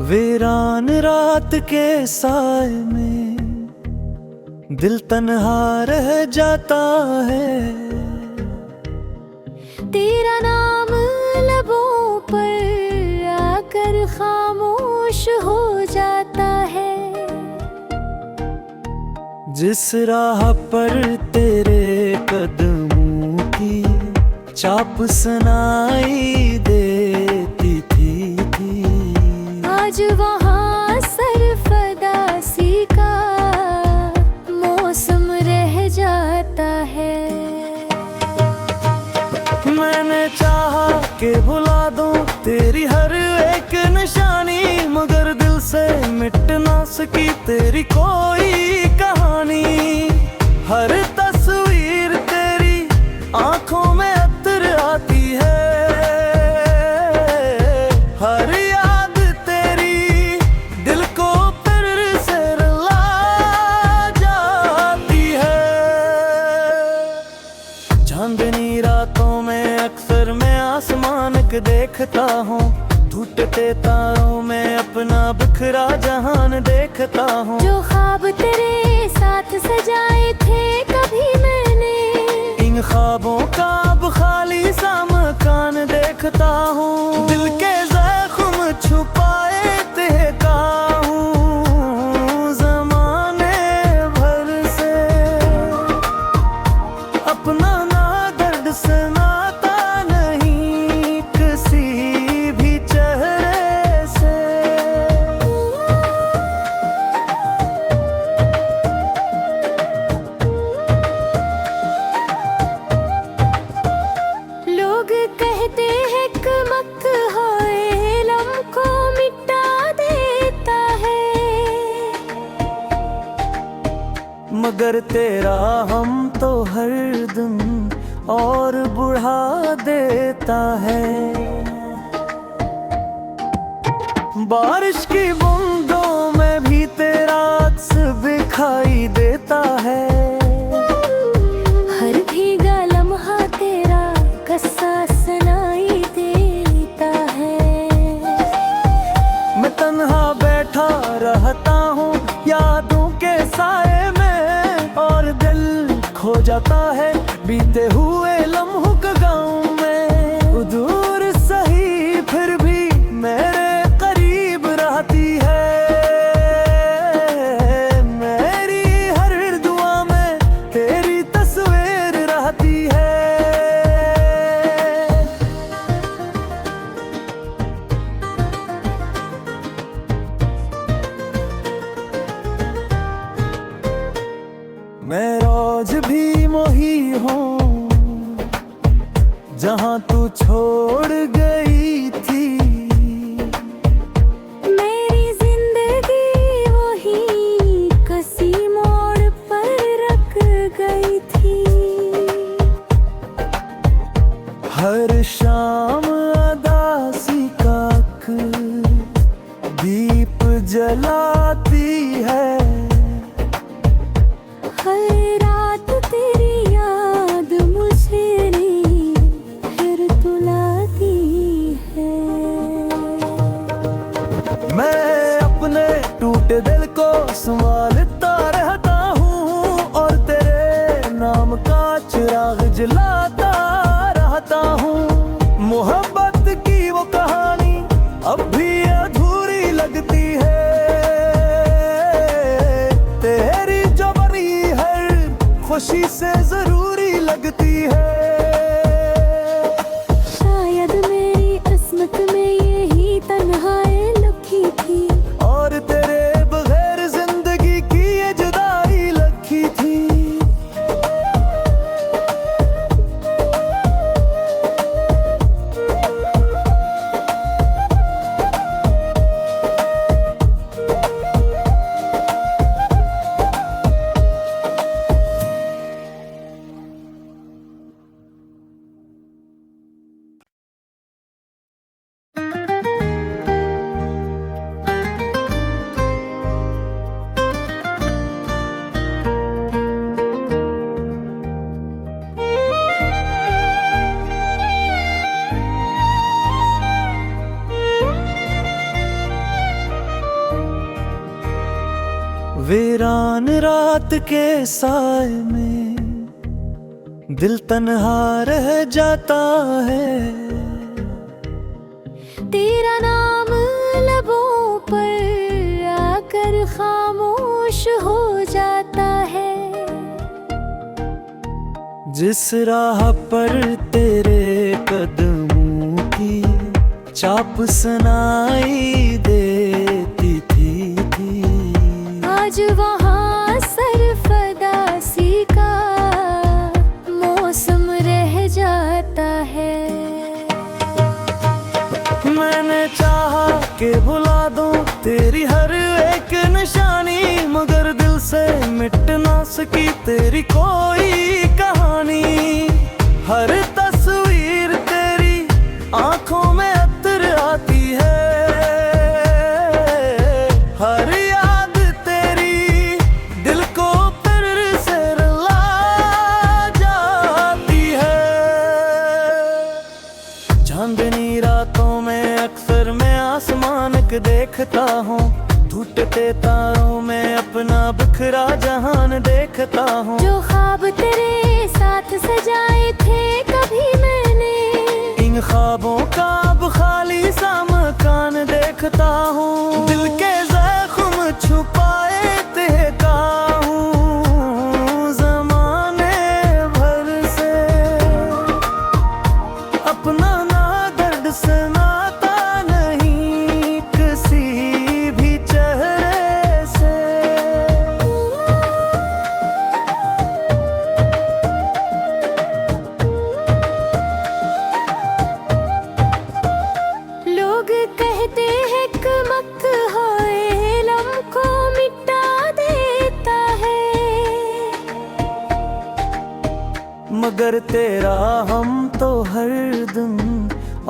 वीरान रात के साए में दिल तन्हा रह जाता है। तेरा नाम लबों पर आकर खामोश हो जाता है। जिस राह पर तेरे कदमों की चाप सुनाई देती थी, आज वहाँ सरफदासी का मौसम रह जाता है। मैंने चाहा कि भुला दूं तेरी हर एक निशानी, मगर दिल से मिट ना सकी तेरी कोई कहानी। हर तस्वीर तेरी आंखों में अतर आती है, हर याद तेरी दिल को फिर से रुला जाती है। चांदनी रातों में अक्सर मैं आसमान को देखता हूँ, टूटते तारों में अपना बिखरा जहान देखता हूँ। जो ख्वाब तेरे साथ सजाए थे कभी मैंने, इन ख्वाबों का अब खाली सा मकान देखता हूँ। दिल के जख्म छुपाए देता हूँ जमाने भर से, अपना ना दर्द सुनाता नहीं किसी भी चेहरे से। लोग कहते हैं कमक होए लम को मिटा देता है, मगर तेरा हम तो हर दिन और बढ़ा देता है। बारिश की बूंदों में भी तेरा अक्स दिखाई देता है। हर भीगा लम्हा तेरा कस्सा सुनाई देता है। मैं तन्हा बैठा रहता हूँ यादों के साए में, और दिल खो जाता है बीते हुए लम्हों के गाँव में। दूर सही फिर भी मेरे करीब रहती है, मेरी हर दुआ में तेरी तस्वीर रहती है। मैं रोज भी मोही हूँ जहाँ तू छोड़ गई थी। मेरी जिंदगी वही कसी मोड़ पर रख गई थी। हर शाम अदासी का दीप जलाती है, हर रात तेरी याद मुझे फिर तुलाती है। मैं अपने टूटे दिल को संभालता रहता हूँ, और तेरे नाम का चिराग जलाता रहता हूँ। मोहब्बत की वो कहानी अब भी अधूरी लगती है, तेरी जो बनी हर खुशी से जरूरी लगती है। शायद मेरी किस्मत में यही तन्हाई लिखी थी, और तेरे बगैर जिंदगी की ये जुदाई लिखी थी। वीरान रात के साए में दिल तन्हा रह जाता है। तेरा नाम लबों पर आकर खामोश हो जाता है। जिस राह पर तेरे कदमों की चाप सुनाई देती थी, आज वहाँ सरफदासी का मौसम रह जाता है। मैंने चाहा कि भुला दूं तेरी हर एक निशानी, मगर दिल से मिट ना सकी तेरी कोई कहानी। हर तस्वीर तेरी आंखों में अतर आती है, हर याद तेरी दिल को फिर से रुला जाती है। चांदनी रातों में अक्सर मैं आसमान को देखता हूँ, टूटते तारों में अपना बिखरा जहान देखता हूँ। जो ख्वाब तेरे साथ सजाए थे कभी मैंने, इन ख्वाबों का अब खाली सा मकान देखता हूँ। दिल के जख्म छुपाए देता हूँ ज़माने भर से, अपना ना दर्द से नाता नहीं किसी भी चेहरे से। लोग कहते हैं कमक होए लम को मिटा देता है, मगर तेरा हम तो हर दिन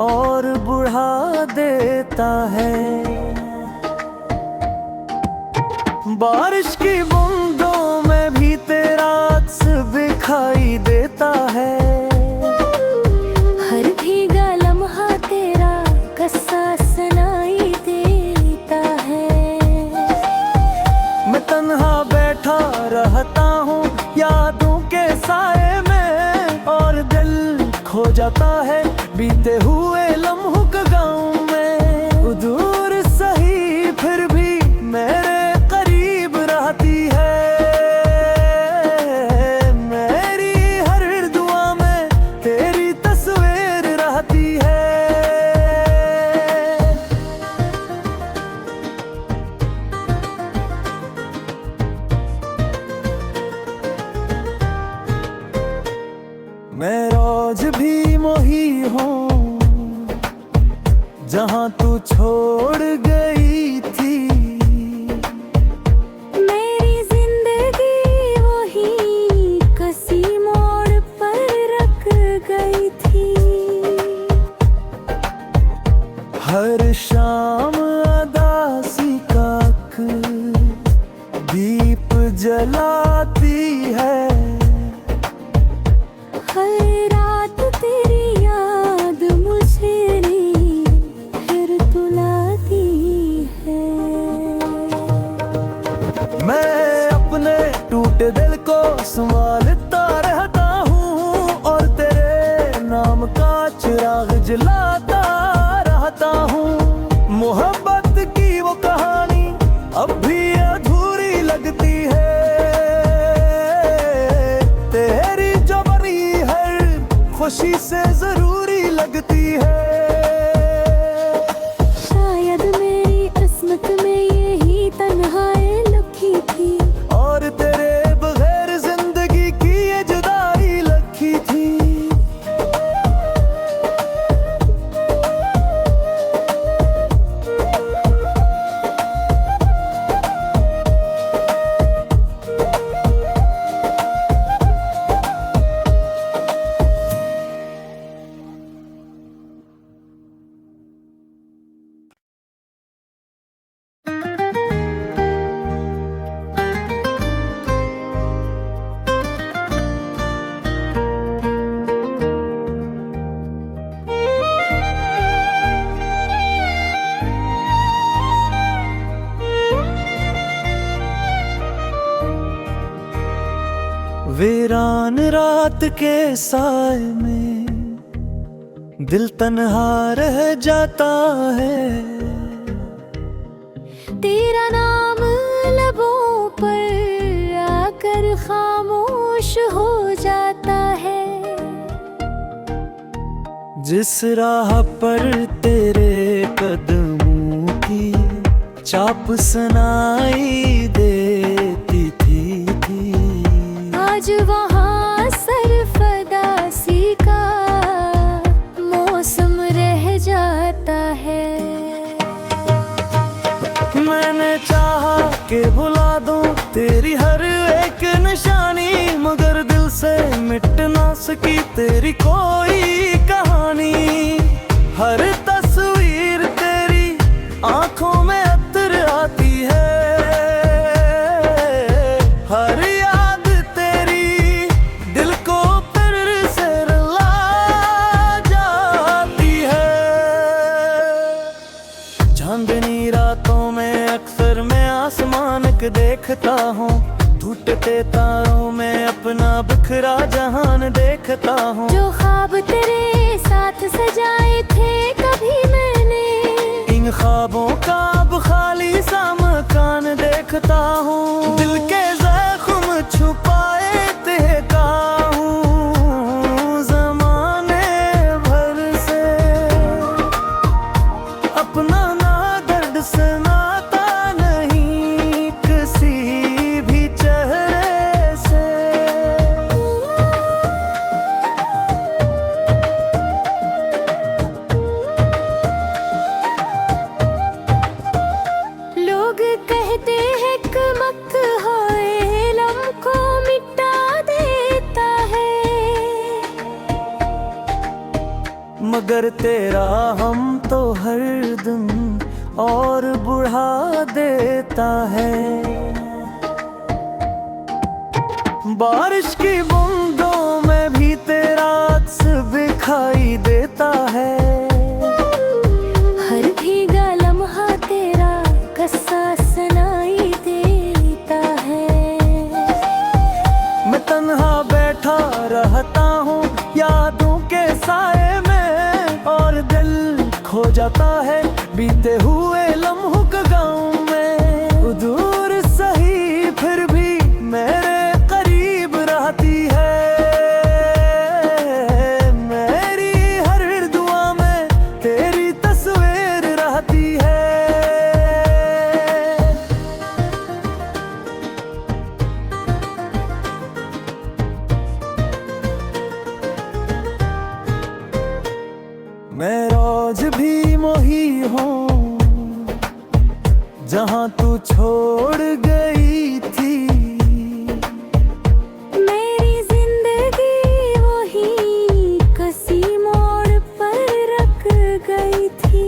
और बढ़ा देता है। बारिश की बूंदों में भी तेरा अक्स दिखाई देता है। हर भीगा लम्हा तेरा कस्सा सुनाई देता है। मैं तन्हा बैठा रहता हूँ यादों के साए में, और दिल खो जाता है बीते हुए लम्हों के गाँव में। दूर सही फिर भी मेरे करीब रहती है, मेरी हर दुआ में तेरी तस्वीर रहती है। मैं रोज भी मोही हूँ जहाँ तू छोड़ गई थी। मेरी जिंदगी वही कसी मोड़ पर रख गई थी। हर शाम अदासी का दीप जलाती है, हर रात तेरी याद मुझे फिर तुलाती है। मैं अपने टूटे दिल को संभालता रहता हूँ, और तेरे नाम का चिराग जलाता रहता हूँ। मोहब्बत की वो कहानी अब भी अधूरी लगती है, तेरी जो बनी हर खुशी से जरूरी लगती है। शायद मेरी किस्मत में यही तन्हाई लिखी थी, और तेरे बगैर जिंदगी की ये जुदाई लिखी थी। रात के साए में दिल तन्हा रह जाता है। तेरा नाम लबों पर आकर खामोश हो जाता है। जिस राह पर तेरे कदमों की चाप सुनाई देती थी, आज वहाँ सरफदासी का मौसम रह जाता है। मैंने चाहा कि भुला दूं तेरी हर एक निशानी, मगर दिल से मिट ना सकी तेरी कोई कहानी। हर तस्वीर तेरी आंखों में अतर आती है, हर याद तेरी दिल को फिर से रुला जाती है। चांदनी रातों में अक्सर मैं आसमान को देखता हूँ, टूटते तारों में अपना बिखरा जहान देखता हूँ। जो ख्वाब तेरे साथ सजाए थे कभी मैंने, इन ख्वाबों का अब खाली सा मकान देखता हूँ। दिल के जख्म छुपाए देखता हूँ ज़माने भर से, अपना ना दर्द से नाता नहीं किसी भी चेहरे से। लोग कहते हैं कमक होए लम को मिटा देता है, मगर तेरा हम तो हर दिन और बढ़ा देता है। बारिश की बूंदों में भी तेरा अक्स दिखाई देता है। हर भीगा लम्हा तेरा कस्सा सुनाई देता है। मैं तन्हा बैठा रहता हूँ यादों के साए में, और दिल खो जाता है बीते हुए लम्हों के गाँव में। दूर सही फिर भी मेरे करीब रहती है, मेरी हर दुआ में तेरी तस्वीर रहती है। मैं रोज भी मोही हूँ जहाँ तू छोड़ गई थी। मेरी जिंदगी वही कसी मोड़ पर रख गई थी।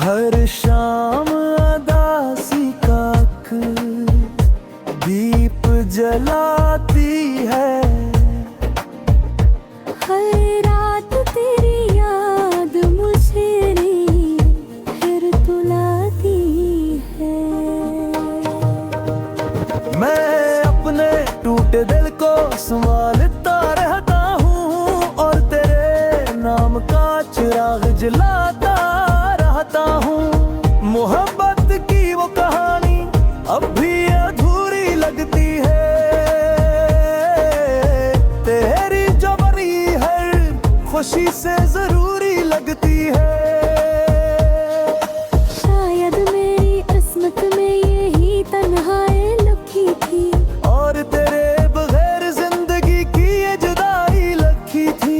हर शाम अदासी का दीप जलाती है, हर रात तेरी याद मुझे फिर तुलाती है। मैं अपने टूटे दिल को संभालता रहता हूँ, और तेरे नाम का चिराग जलाता रहता हूँ। मोहब्बत की वो कहानी अब भी अधूरी लगती है, तेरी जो बनी हर खुशी से जरूरी लगती है। शायद मेरी किस्मत में यही तन्हाई लिखी थी, और तेरे बगैर जिंदगी की ये जुदाई लिखी थी।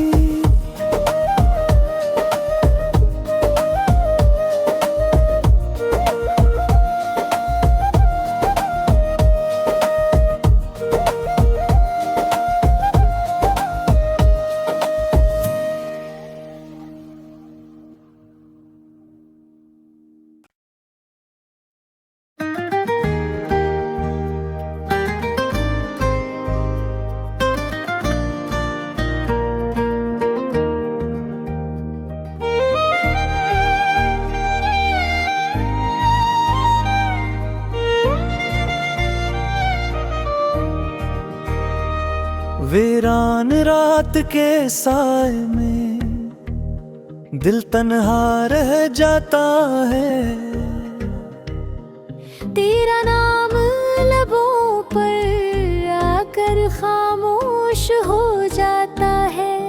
वीरान रात के साए में दिल तन्हा रह जाता है। तेरा नाम लबों पर आकर खामोश हो जाता है।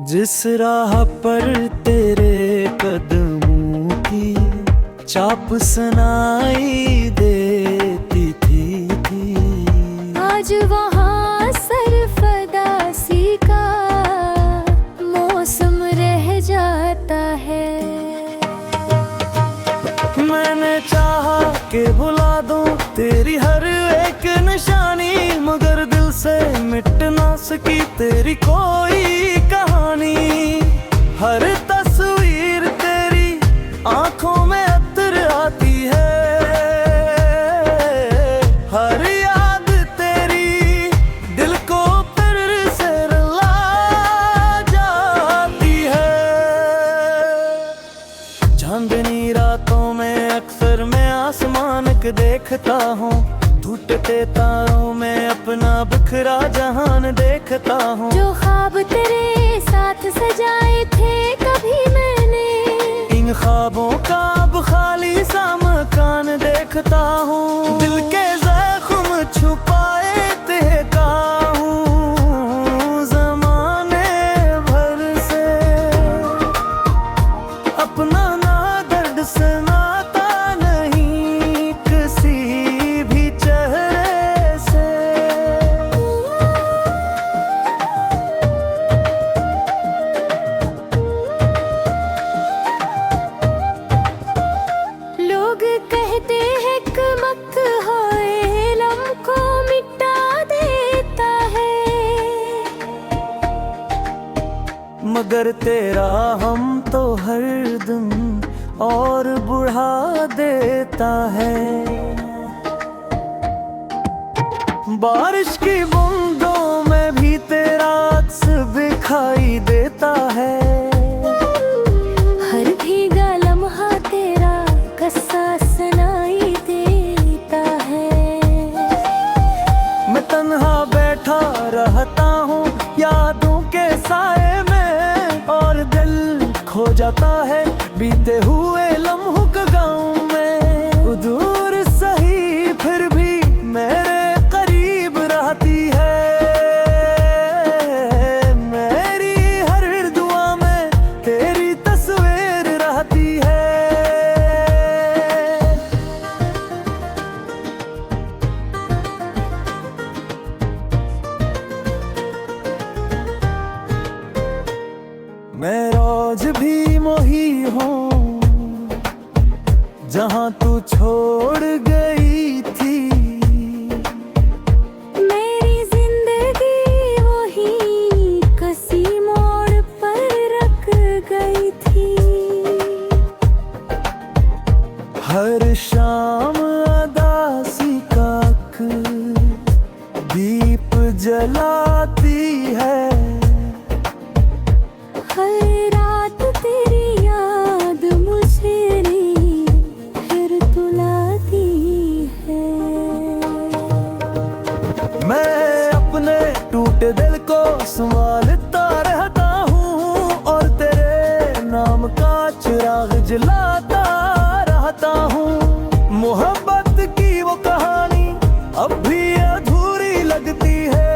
जिस राह पर तेरे कदमों की चाप सुनाई देती थी, आज वहाँ सरफदासी का मौसम रह जाता है। मैंने चाहा कि भुला दूं तेरी हर एक निशानी, मगर दिल से मिट ना सकी तेरी कोई कहानी। हर तस्वीर तेरी आंखों में अतर आती है, हर याद तेरी दिल को फिर से रुला जाती है। चांदनी रातों में अक्सर मैं आसमान को देखता हूँ, टूटते तारों में अपना बिखरा जहान देखता हूँ। जो ख्वाब तेरे साथ सजाए थे कभी मैंने, इन ख्वाबों का अब खाली सा मकान देखता हूँ। दिल के जख्म छुपाए देखा हूँ ज़माने भर से, अपना ना दर्द से नाता नहीं किसी भी चेहरे से। लोग कहते हैं कमक होए लम को मिटा देता है, मगर तेरा हम तो हर दिन और बढ़ा देता है। बारिश की बूंदों में भी तेरा अक्स दिखाई देता है। हर भीगा लम्हा तेरा कस्सा सुनाई देता है। मैं तन्हा बैठा रहता हूँ यादों के साए में, और दिल खो जाता है बीते हुए लम्हों के गाँव में। दूर सही फिर भी मेरे करीब रहती है, मेरी हर दुआ में तेरी तस्वीर रहती है। मैं रोज भी मोही हूँ जहाँ तू छोड़ गई थी। मेरी जिंदगी वही कसी मोड़ पर रख गई थी। हर शाम अदासी का दीप जलाती है, हर रात तेरी याद मुझे फिर तुलाती है। मैं अपने टूटे दिल को संभालता रहता हूँ, और तेरे नाम का चिराग जलाता रहता हूँ। मोहब्बत की वो कहानी अब भी अधूरी लगती है,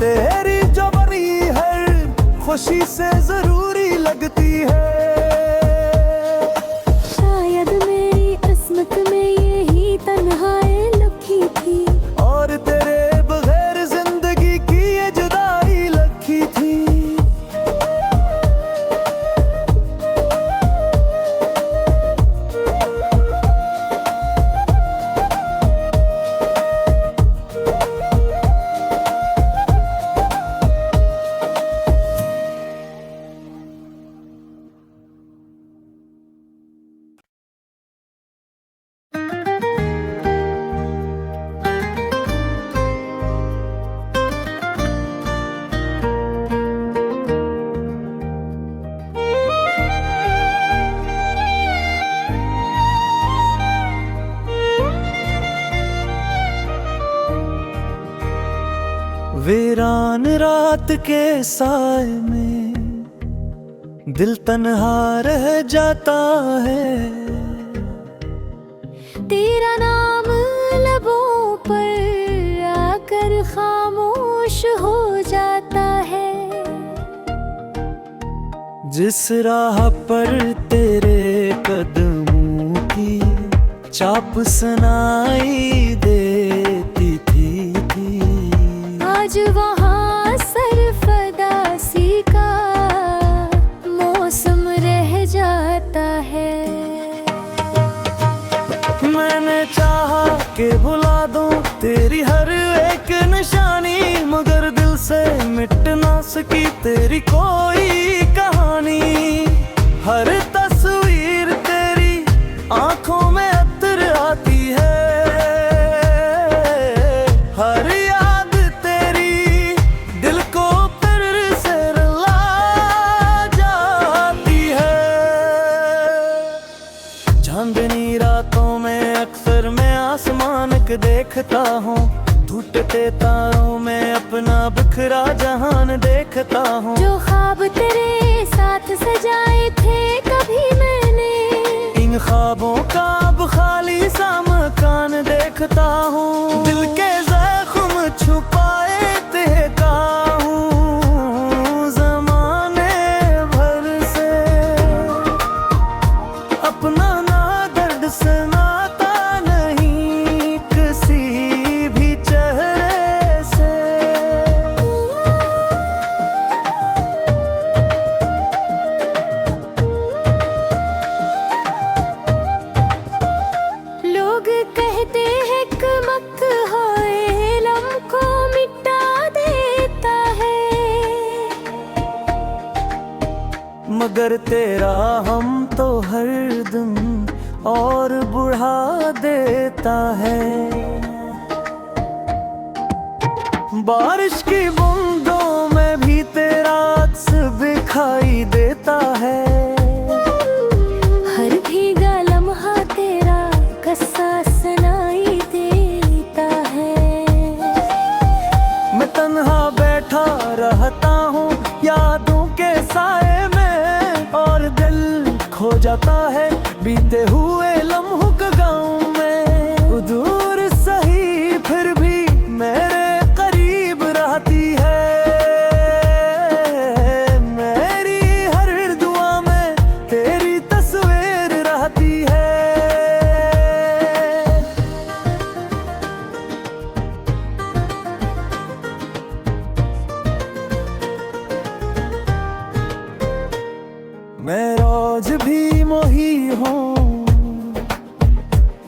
तेरी जो बनी हर खुशी से जरूरी लगती है। शायद मेरी किस्मत में यही तन्हाई लिखी थी, और तेरे बगैर जिंदगी की ये जुदाई लिखी थी। वीरान रात के साए में दिल तन्हा रह जाता है। तेरा नाम लबों पर आकर खामोश हो जाता है। जिस राह पर तेरे कदमों की चाप सुनाई देती थी, आज वहाँ सरफदासी का मौसम रह जाता है। मैंने चाहा कि भुला दूं तेरी हर एक निशानी, मगर दिल से मिट ना सकी तेरी कोई कहानी। हर तस्वीर तेरी आंखों में अतर आती है, हर याद तेरी दिल को फिर से रुला जाती है। चांदनी रातों में अक्सर मैं आसमान को देखता हूँ, टूटते तारों में अपना बिखरा जहान देखता हूँ। जो ख्वाब तेरे साथ सजाए थे कभी मैंने, इन ख्वाबों का अब खाली सा मकान देखता हूँ। दिल के जख्म छुपाए देखता हूँ ज़माने भर से, अपना ना दर्द से नाता नहीं किसी भी चेहरे से। लोग कहते हैं कमक होए लम को मिटा देता है, मगर तेरा हम तो हर दिन और बढ़ा देता है। बारिश की बूंदों में भी तेरा अक्स दिखाई देता है। हर भीगा लम्हा तेरा कस्सा सुनाई देता है। मैं तन्हा बैठा रहता हूँ यादों के साए में, और दिल खो जाता है बीते हुए लम्हों के गाँव में। दूर सही फिर भी मेरे करीब रहती है, मेरी हर दुआ में तेरी तस्वीर रहती है। मैं रोज भी मोही हूँ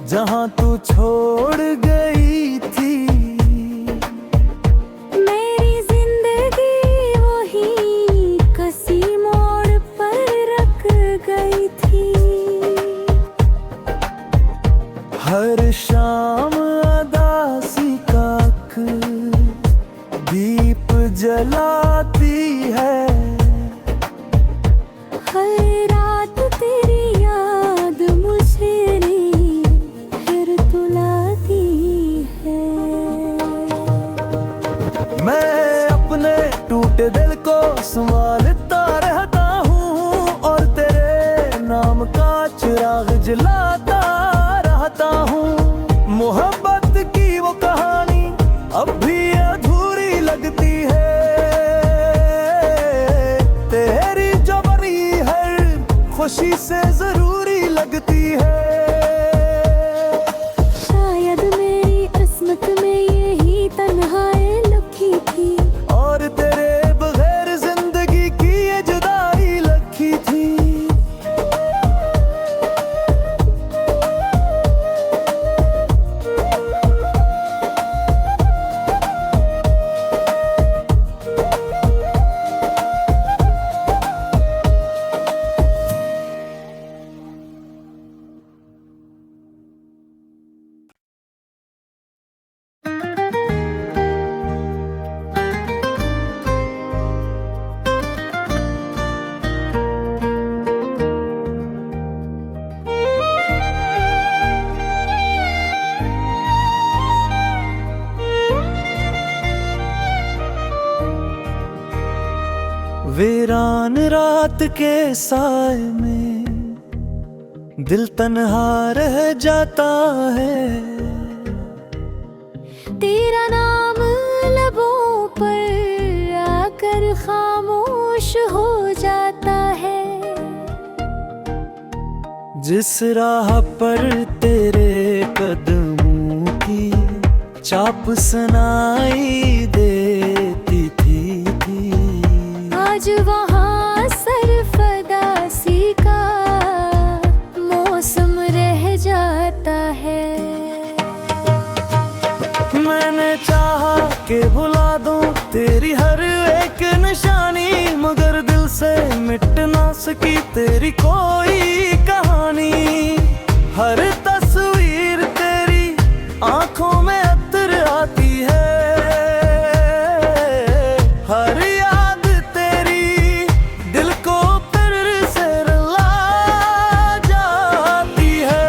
जहाँ तू छोड़ गई थी। मेरी जिंदगी वही कसी मोड़ पर रख गई थी। हर शाम अदासी का दीप जलाती है, हर रात तेरी याद मुझे फिर तुलाती है। मैं अपने टूटे दिल को संभालता रहता हूँ, और तेरे नाम का चिराग जलाता रहता हूँ। मोहब्बत की वो कहानी अब भी अधूरी लगती है, तेरी जो बनी हर खुशी से जरूरी लगती है। शायद मेरी किस्मत में यही तन्हाई लिखी थी, और तेरे बगैर जिंदगी की वीरान रात के साए में दिल तन्हा रह जाता है। तेरा नाम लबों पर आकर खामोश हो जाता है। जिस राह पर तेरे कदमों की चाप सुनाई देती थी, आज वहाँ सरफदासी का मौसम रह जाता है। मैंने चाहा कि भुला दूं तेरी हर एक निशानी, मगर दिल से मिट ना सकी तेरी कोई कहानी। हर तस्वीर तेरी आंखों में अतर आती है, हर याद तेरी दिल को फिर से रुला जाती है।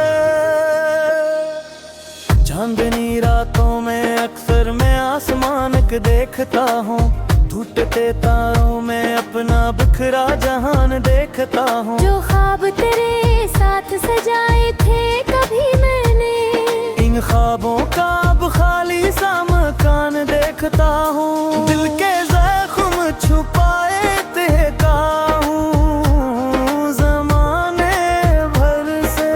चांदनी रातों में अक्सर मैं आसमान को देखता हूँ, टूटते तारों में अपना बिखरा जहान देखता हूँ। जो ख्वाब तेरे साथ सजाए थे कभी मैंने, इन ख्वाबों का अब खाली सा मकान देखता हूँ। दिल के जख्म छुपाए देखता हूँ ज़माने भर से,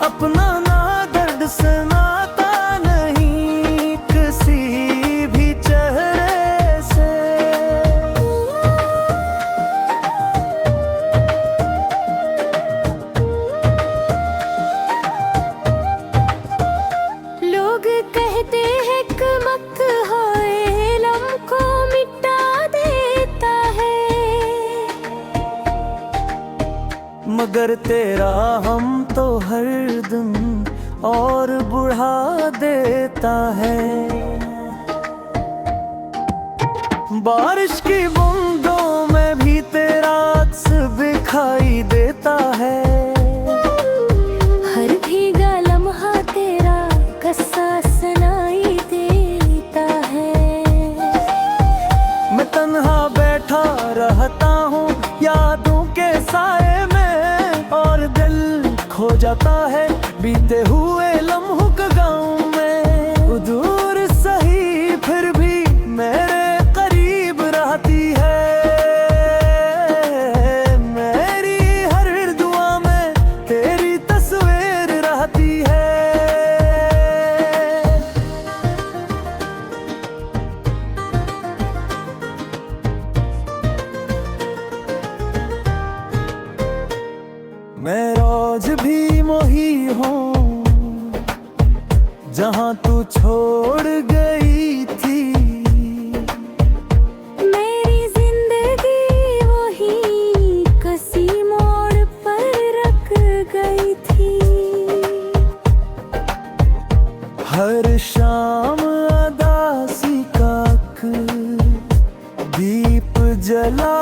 अपना ना दर्द से नाता नहीं किसी भी चेहरे से। लोग कहते हैं कमक होए लम को मिटा देता है, मगर तेरा हम तो हर दिन और बढ़ा देता है। बारिश की बूंदों में भी तेरा अक्स दिखाई देता है। हर भीगा लम्हा तेरा कस्सा सुनाई देता है। मैं तन्हा बैठा रहता हूँ यादों के साए में, और दिल खो जाता है बीते हुए लम्हों के गाँव में। वो दूर सही फिर भी मेरे करीब रहती है, मेरी हर दुआ में तेरी तस्वीर रहती है। मैं रोज भी मोही हूँ जहाँ तू छोड़ गई थी, मेरी जिंदगी वही कसी मोड़ पर रख गई थी। हर शाम अदासी का दीप जला